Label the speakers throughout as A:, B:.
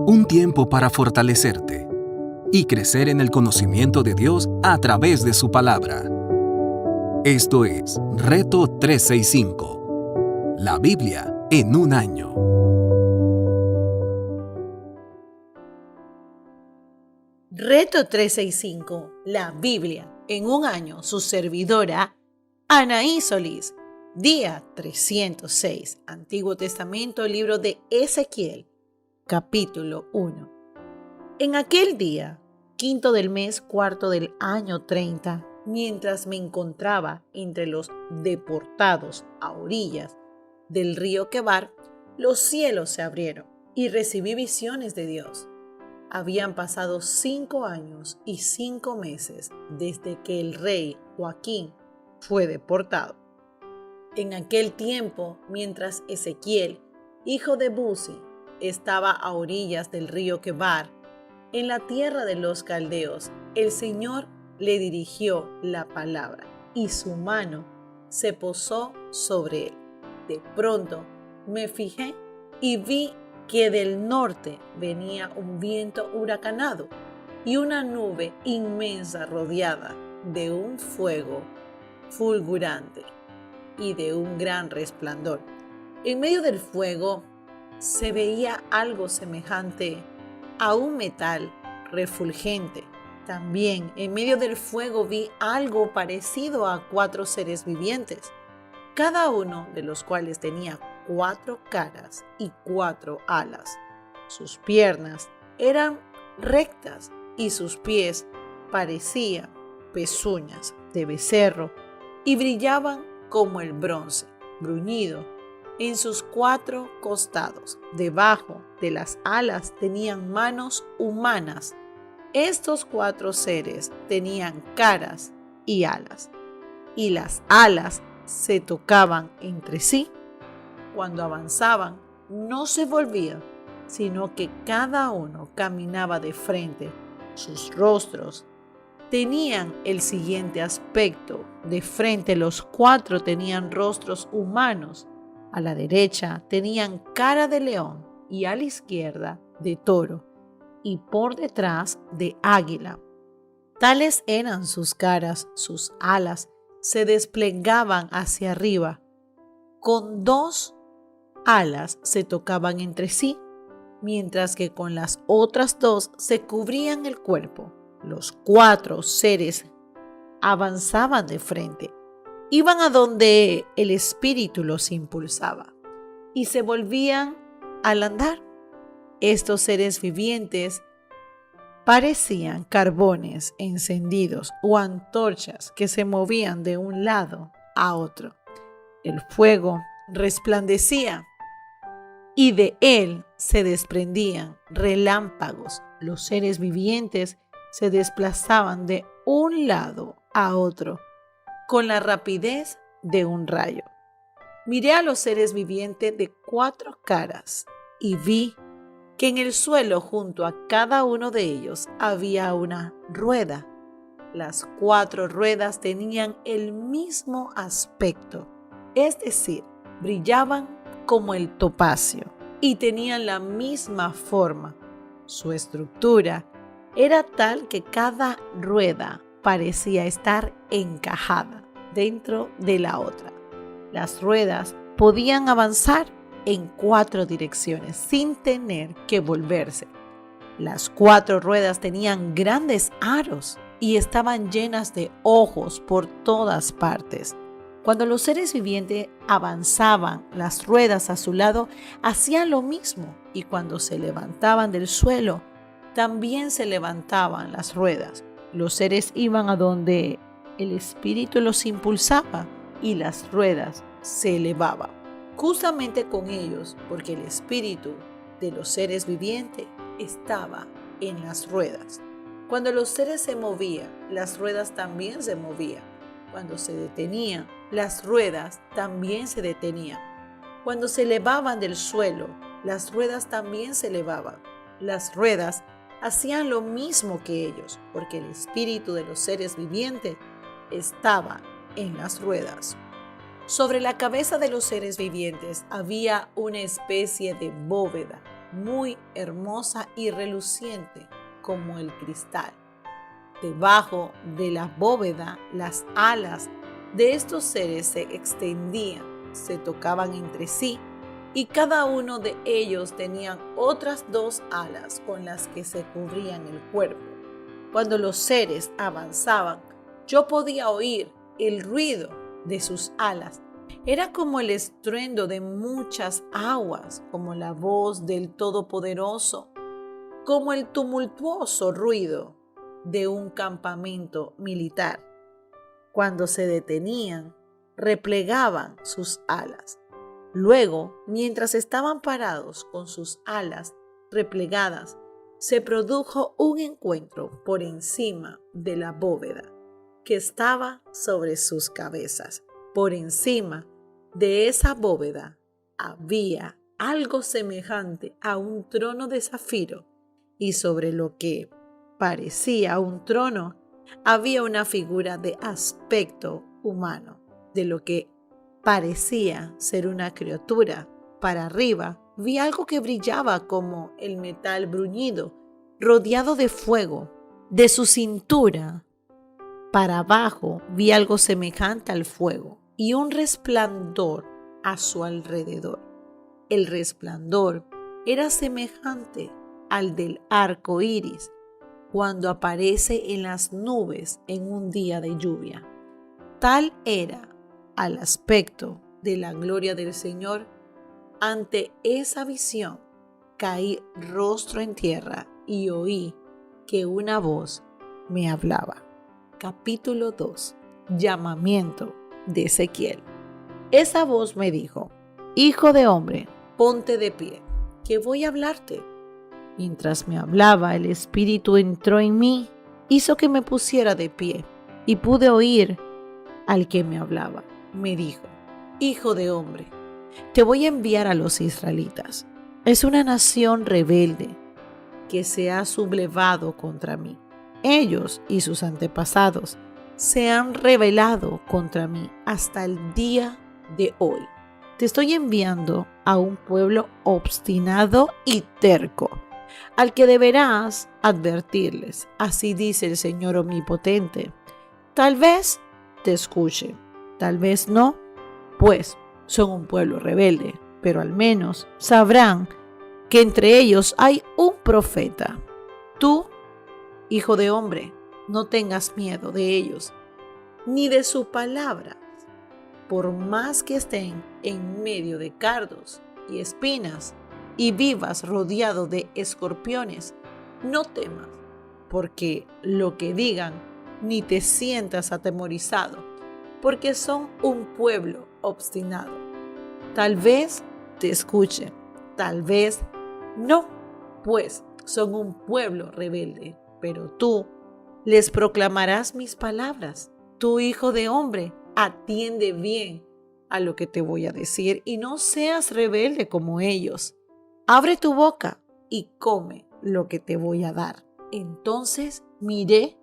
A: Un tiempo para fortalecerte y crecer en el conocimiento de Dios a través de su palabra. Esto es Reto 365, la Biblia en un año.
B: Reto 365, la Biblia en un año. Su servidora, Anaí Solís. Día 306, Antiguo Testamento, libro de Ezequiel, capítulo 1. En aquel día, quinto del mes, cuarto del año 30, mientras me encontraba entre los deportados a orillas del río Quebar, los cielos se abrieron y recibí visiones de Dios. Habían pasado 5 años y 5 meses desde que el rey Joaquín fue deportado. En aquel tiempo, mientras Ezequiel, hijo de Buzi, estaba a orillas del río Quebar, en la tierra de los caldeos, el Señor le dirigió la palabra y su mano se posó sobre él. De pronto me fijé y vi que del norte venía un viento huracanado y una nube inmensa rodeada de un fuego fulgurante y de un gran resplandor. En medio del fuego se veía algo semejante a un metal refulgente. También en medio del fuego vi algo parecido a 4 seres vivientes, cada uno de los cuales tenía 4 caras y 4 alas. Sus piernas eran rectas y sus pies parecían pezuñas de becerro y brillaban como el bronce bruñido en sus 4 costados. Debajo de las alas tenían manos humanas. Estos 4 seres tenían caras y alas, y las alas se tocaban entre sí. Cuando avanzaban, no se volvían, sino que cada uno caminaba de frente. Sus rostros tenían el siguiente aspecto. De frente los 4 tenían rostros humanos, a la derecha tenían cara de león y a la izquierda de toro y por detrás de águila. Tales eran sus caras, sus alas se desplegaban hacia arriba. Con 2 alas se tocaban entre sí, mientras que con las otras 2 se cubrían el cuerpo. Los 4 seres avanzaban de frente, iban a donde el espíritu los impulsaba y se volvían al andar. Estos seres vivientes parecían carbones encendidos o antorchas que se movían de un lado a otro. El fuego resplandecía y de él se desprendían relámpagos. Los seres vivientes se desplazaban de un lado a otro con la rapidez de un rayo. Miré a los seres vivientes de 4 caras y vi que en el suelo junto a cada uno de ellos había una rueda. Las 4 ruedas tenían el mismo aspecto, es decir, brillaban como el topacio y tenían la misma forma. Su estructura era tal que cada rueda parecía estar encajada dentro de la otra. Las ruedas podían avanzar en 4 direcciones sin tener que volverse. Las 4 ruedas tenían grandes aros y estaban llenas de ojos por todas partes. Cuando los seres vivientes avanzaban, las ruedas a su lado hacían lo mismo, y cuando se levantaban del suelo, también se levantaban las ruedas. Los seres iban a donde el espíritu los impulsaba y las ruedas se elevaban justamente con ellos, porque el espíritu de los seres vivientes estaba en las ruedas. Cuando los seres se movían, las ruedas también se movían. Cuando se detenían, las ruedas también se detenían. Cuando se elevaban del suelo, las ruedas también se elevaban. Las ruedas hacían lo mismo que ellos, porque el espíritu de los seres vivientes estaba en las ruedas. Sobre la cabeza de los seres vivientes había una especie de bóveda muy hermosa y reluciente como el cristal. Debajo de la bóveda, las alas de estos seres se extendían, se tocaban entre sí, y cada uno de ellos tenían otras 2 alas con las que se cubrían el cuerpo. Cuando los seres avanzaban, yo podía oír el ruido de sus alas. Era como el estruendo de muchas aguas, como la voz del Todopoderoso, como el tumultuoso ruido de un campamento militar. Cuando se detenían, replegaban sus alas. Luego, mientras estaban parados con sus alas replegadas, se produjo un encuentro por encima de la bóveda que estaba sobre sus cabezas. Por encima de esa bóveda había algo semejante a un trono de zafiro, y sobre lo que parecía un trono había una figura de aspecto humano. De lo que parecía ser una criatura, para arriba vi algo que brillaba como el metal bruñido, rodeado de fuego. De su cintura para abajo vi algo semejante al fuego y un resplandor a su alrededor. El resplandor era semejante al del arco iris cuando aparece en las nubes en un día de lluvia. Tal era al aspecto de la gloria del Señor. Ante esa visión caí rostro en tierra y oí que una voz me hablaba. Capítulo 2. Llamamiento de Ezequiel. Esa voz me dijo: Hijo de hombre, ponte de pie, que voy a hablarte. Mientras me hablaba, el Espíritu entró en mí, hizo que me pusiera de pie y pude oír al que me hablaba. Me dijo: Hijo de hombre, te voy a enviar a los israelitas. Es una nación rebelde que se ha sublevado contra mí. Ellos y sus antepasados se han rebelado contra mí hasta el día de hoy. Te estoy enviando a un pueblo obstinado y terco, al que deberás advertirles. Así dice el Señor Omnipotente. Tal vez te escuchen, tal vez no, pues son un pueblo rebelde, pero al menos sabrán que entre ellos hay un profeta. Tú, hijo de hombre, no tengas miedo de ellos, ni de su palabra. Por más que estén en medio de cardos y espinas y vivas rodeado de escorpiones, no temas, porque lo que digan, ni te sientas atemorizado, porque son un pueblo obstinado. Tal vez te escuchen, tal vez no, pues son un pueblo rebelde, pero tú les proclamarás mis palabras. Tu hijo de hombre, atiende bien a lo que te voy a decir y no seas rebelde como ellos. Abre tu boca y come lo que te voy a dar. Entonces miré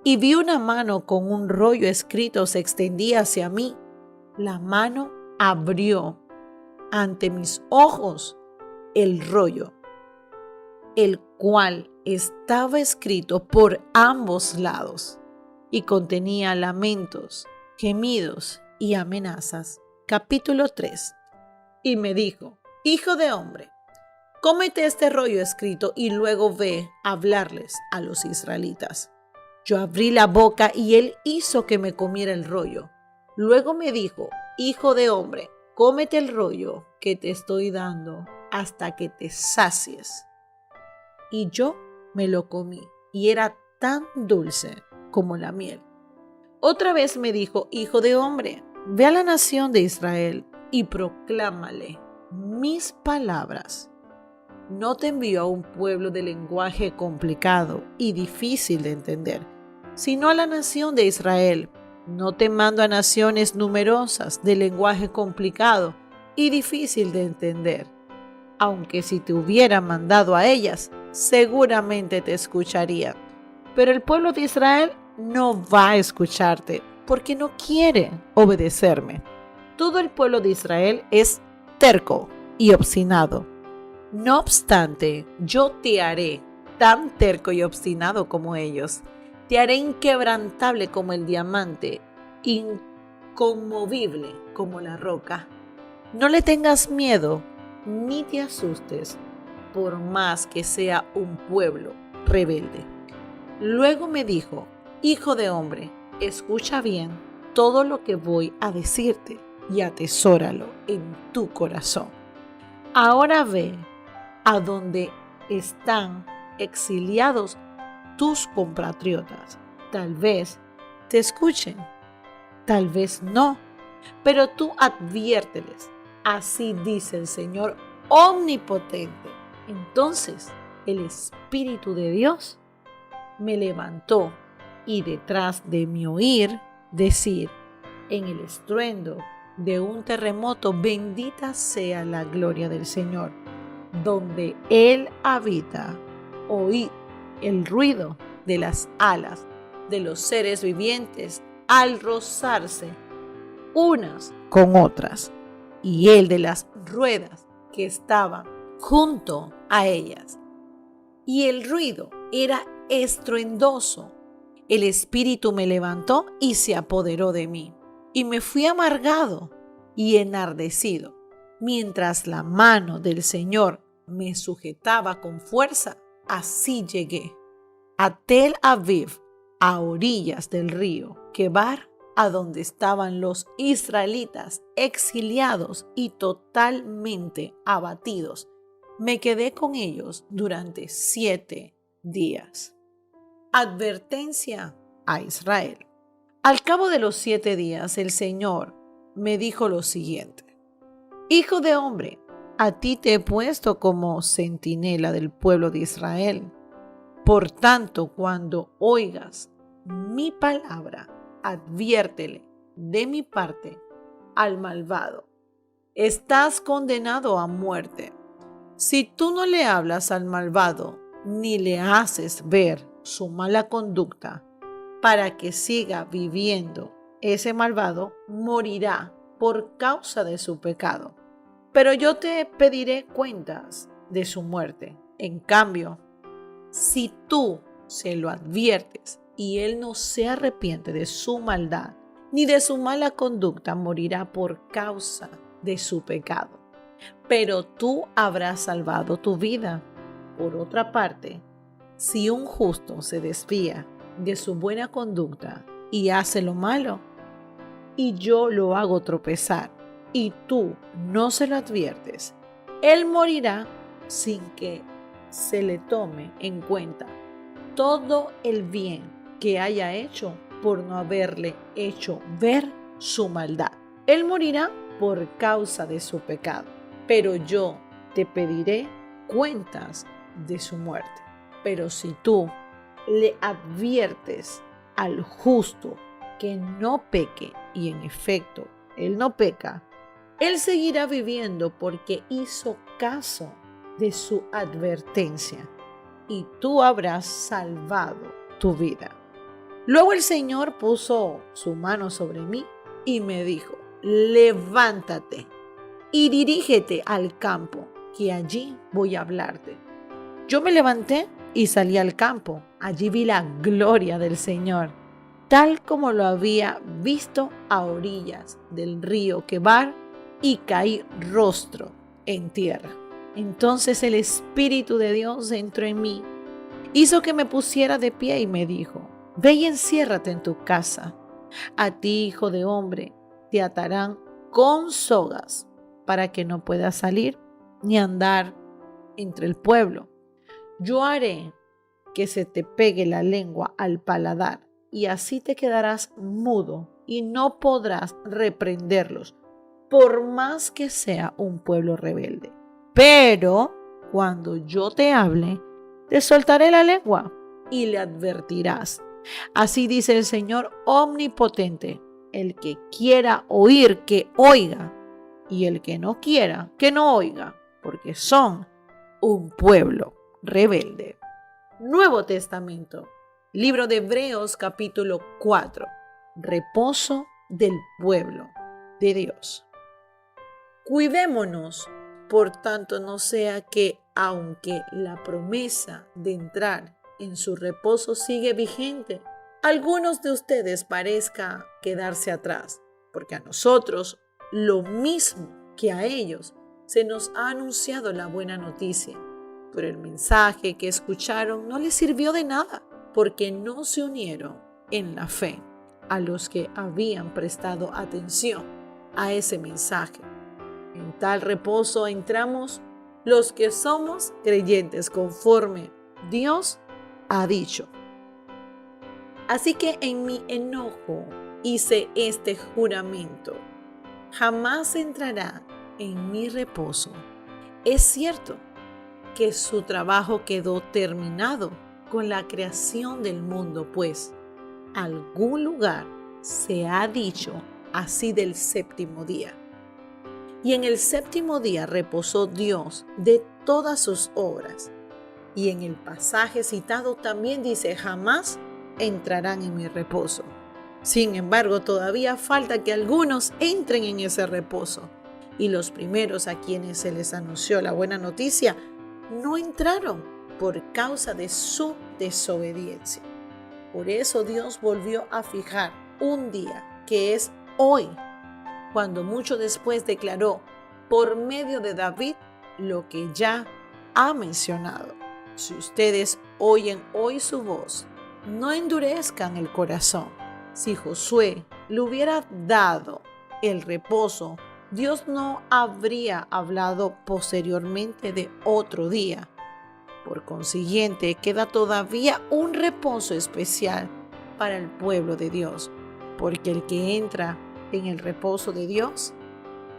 B: y vi una mano con un rollo escrito se extendía hacia mí. La mano abrió ante mis ojos el rollo, el cual estaba escrito por ambos lados y contenía lamentos, gemidos y amenazas. Capítulo 3. Y me dijo: Hijo de hombre, cómete este rollo escrito y luego ve a hablarles a los israelitas. Yo abrí la boca y él hizo que me comiera el rollo. Luego me dijo: Hijo de hombre, cómete el rollo que te estoy dando hasta que te sacies. Y yo me lo comí y era tan dulce como la miel. Otra vez me dijo: Hijo de hombre, ve a la nación de Israel y proclámale mis palabras. No te envío a un pueblo de lenguaje complicado y difícil de entender, sino a la nación de Israel. No te mando a naciones numerosas de lenguaje complicado y difícil de entender. Aunque si te hubiera mandado a ellas, seguramente te escucharían. Pero el pueblo de Israel no va a escucharte porque no quiere obedecerme. Todo el pueblo de Israel es terco y obstinado. No obstante, yo te haré tan terco y obstinado como ellos. Te haré inquebrantable como el diamante, inconmovible como la roca. No le tengas miedo ni te asustes, por más que sea un pueblo rebelde. Luego me dijo: Hijo de hombre, escucha bien todo lo que voy a decirte y atesóralo en tu corazón. Ahora ve a donde están exiliados tus compatriotas. Tal vez te escuchen, tal vez no, pero tú adviérteles. Así dice el Señor omnipotente. Entonces el Espíritu de Dios me levantó y detrás de mi oír decir en el estruendo de un terremoto: bendita sea la gloria del Señor. Donde Él habita, oíd el ruido de las alas de los seres vivientes al rozarse unas con otras, y el de las ruedas que estaban junto a ellas. Y el ruido era estruendoso. El Espíritu me levantó y se apoderó de mí, y me fui amargado y enardecido, mientras la mano del Señor me sujetaba con fuerza. Así llegué a Tel Aviv, a orillas del río Quebar, a donde estaban los israelitas exiliados y totalmente abatidos. Me quedé con ellos durante 7 días. Advertencia a Israel. Al cabo de los 7 días, el Señor me dijo lo siguiente: Hijo de hombre, a ti te he puesto como centinela del pueblo de Israel. Por tanto, cuando oigas mi palabra, adviértele de mi parte al malvado. Estás condenado a muerte. Si tú no le hablas al malvado, ni le haces ver su mala conducta, para que siga viviendo, ese malvado morirá por causa de su pecado. Pero yo te pediré cuentas de su muerte. En cambio, si tú se lo adviertes y él no se arrepiente de su maldad ni de su mala conducta, morirá por causa de su pecado. Pero tú habrás salvado tu vida. Por otra parte, si un justo se desvía de su buena conducta y hace lo malo, y yo lo hago tropezar, y tú no se lo adviertes, él morirá sin que se le tome en cuenta todo el bien que haya hecho por no haberle hecho ver su maldad. Él morirá por causa de su pecado, pero yo te pediré cuentas de su muerte. Pero si tú le adviertes al justo que no peque, y en efecto él no peca, él seguirá viviendo porque hizo caso de su advertencia, y tú habrás salvado tu vida. Luego el Señor puso su mano sobre mí y me dijo: levántate y dirígete al campo, que allí voy a hablarte. Yo me levanté y salí al campo. Allí vi la gloria del Señor, tal como lo había visto a orillas del río Quebar, y caí rostro en tierra. Entonces el Espíritu de Dios entró en mí, hizo que me pusiera de pie y me dijo: ve y enciérrate en tu casa. A ti, hijo de hombre, te atarán con sogas para que no puedas salir ni andar entre el pueblo. Yo haré que se te pegue la lengua al paladar, y así te quedarás mudo y no podrás reprenderlos, por más que sea un pueblo rebelde. Pero cuando yo te hable, te soltaré la lengua y le advertirás. Así dice el Señor omnipotente: el que quiera oír, que oiga, y el que no quiera, que no oiga, porque son un pueblo rebelde. Nuevo Testamento, libro de Hebreos, capítulo 4. Reposo del pueblo de Dios. Cuidémonos Por tanto, no sea que, aunque la promesa de entrar en su reposo sigue vigente, algunos de ustedes parezca quedarse atrás, porque a nosotros, lo mismo que a ellos, se nos ha anunciado la buena noticia. Pero el mensaje que escucharon no les sirvió de nada, porque no se unieron en la fe a los que habían prestado atención a ese mensaje. En tal reposo entramos los que somos creyentes conforme Dios ha dicho. Así que en mi enojo hice este juramento: jamás entrará en mi reposo. Es cierto que su trabajo quedó terminado con la creación del mundo, pues algún lugar se ha dicho así del séptimo día. Y en el séptimo día reposó Dios de todas sus obras. Y en el pasaje citado también dice: jamás entrarán en mi reposo. Sin embargo, todavía falta que algunos entren en ese reposo. Y los primeros a quienes se les anunció la buena noticia no entraron por causa de su desobediencia. Por eso Dios volvió a fijar un día, que es hoy, cuando mucho después declaró por medio de David lo que ya ha mencionado: si ustedes oyen hoy su voz, no endurezcan el corazón. Si Josué le hubiera dado el reposo, Dios no habría hablado posteriormente de otro día. Por consiguiente, queda todavía un reposo especial para el pueblo de Dios, porque el que entra en el reposo de Dios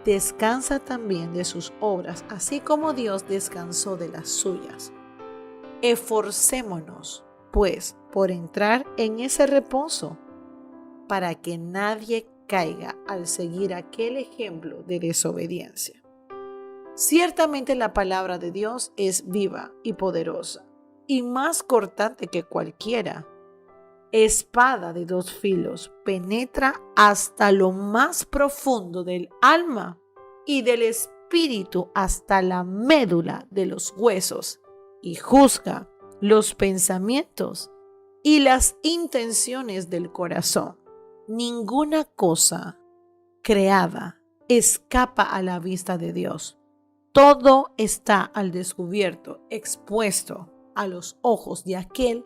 B: descansa también de sus obras, así como Dios descansó de las suyas. Esforcémonos, pues, por entrar en ese reposo, para que nadie caiga al seguir aquel ejemplo de desobediencia. Ciertamente la palabra de Dios es viva y poderosa, y más cortante que cualquiera espada de dos filos, penetra hasta lo más profundo del alma y del espíritu, hasta la médula de los huesos, y juzga los pensamientos y las intenciones del corazón. Ninguna cosa creada escapa a la vista de Dios. Todo está al descubierto, expuesto a los ojos de aquel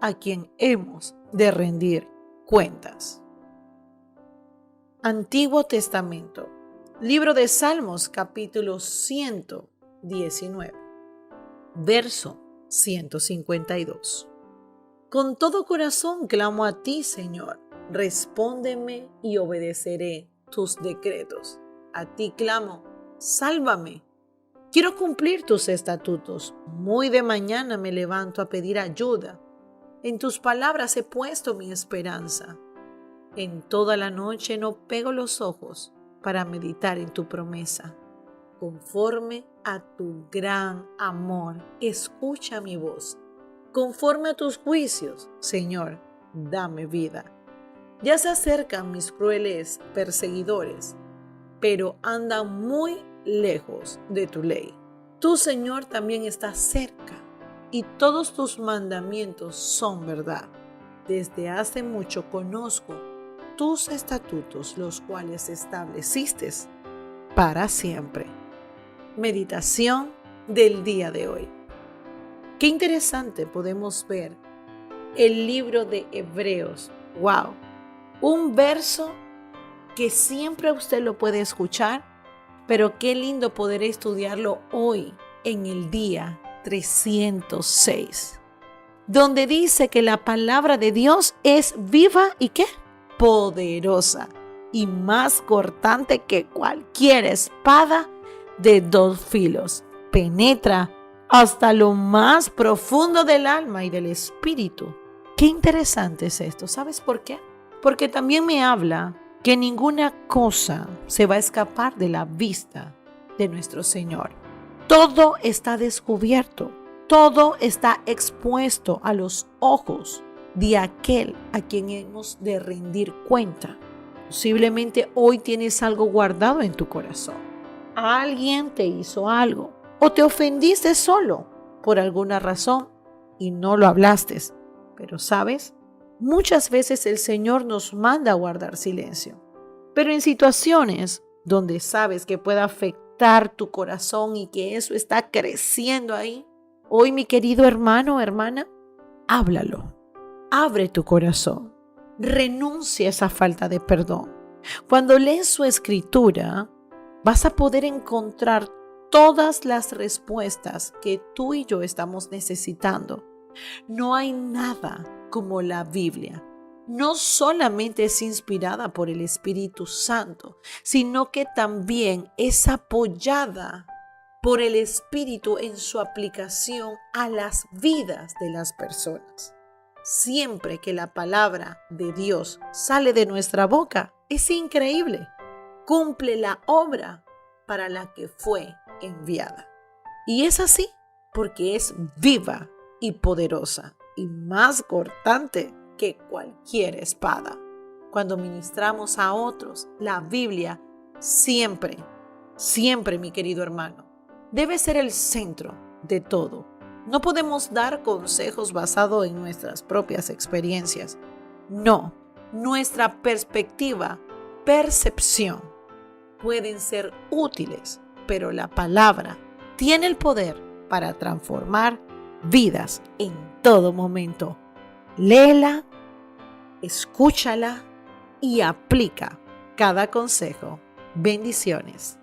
B: a quien hemos de rendir cuentas. Antiguo Testamento, libro de Salmos, capítulo 119, verso 152. Con todo corazón clamo a ti, Señor. Respóndeme y obedeceré tus decretos. A ti clamo, sálvame. Quiero cumplir tus estatutos. Muy de mañana me levanto a pedir ayuda. En tus palabras he puesto mi esperanza. En toda la noche no pego los ojos para meditar en tu promesa. Conforme a tu gran amor, escucha mi voz. Conforme a tus juicios, Señor, dame vida. Ya se acercan mis crueles perseguidores, pero andan muy lejos de tu ley. Tú, Señor, también estás cerca, y todos tus mandamientos son verdad. Desde hace mucho conozco tus estatutos, los cuales estableciste para siempre. Meditación del día de hoy. Qué interesante podemos ver el libro de Hebreos. ¡Wow! Un verso que siempre usted lo puede escuchar, pero qué lindo poder estudiarlo hoy en el día 306, donde dice que la palabra de Dios es viva y ¿qué? Poderosa y más cortante que cualquier espada de dos filos. Penetra hasta lo más profundo del alma y del espíritu. Qué interesante es esto. ¿Sabes por qué? Porque también me habla que ninguna cosa se va a escapar de la vista de nuestro Señor. Todo está descubierto, todo está expuesto a los ojos de aquel a quien hemos de rendir cuenta. Posiblemente hoy tienes algo guardado en tu corazón. Alguien te hizo algo o te ofendiste solo por alguna razón y no lo hablaste. Pero ¿sabes? Muchas veces el Señor nos manda a guardar silencio. Pero en situaciones donde sabes que puede afectar tu corazón y que eso está creciendo ahí, hoy mi querido hermano o hermana, háblalo. Abre tu corazón. Renuncia a esa falta de perdón. Cuando lees su escritura, vas a poder encontrar todas las respuestas que tú y yo estamos necesitando. No hay nada como la Biblia. No solamente es inspirada por el Espíritu Santo, sino que también es apoyada por el Espíritu en su aplicación a las vidas de las personas. Siempre que la palabra de Dios sale de nuestra boca, es increíble. Cumple la obra para la que fue enviada. Y es así porque es viva y poderosa y más cortante que cualquier espada. Cuando ministramos a otros, la Biblia siempre, mi querido hermano, debe ser el centro de todo. No podemos dar consejos basados en nuestras propias experiencias. No, nuestra percepción pueden ser útiles, pero la palabra tiene el poder para transformar vidas en todo momento. Léela, escúchala y aplica cada consejo. Bendiciones.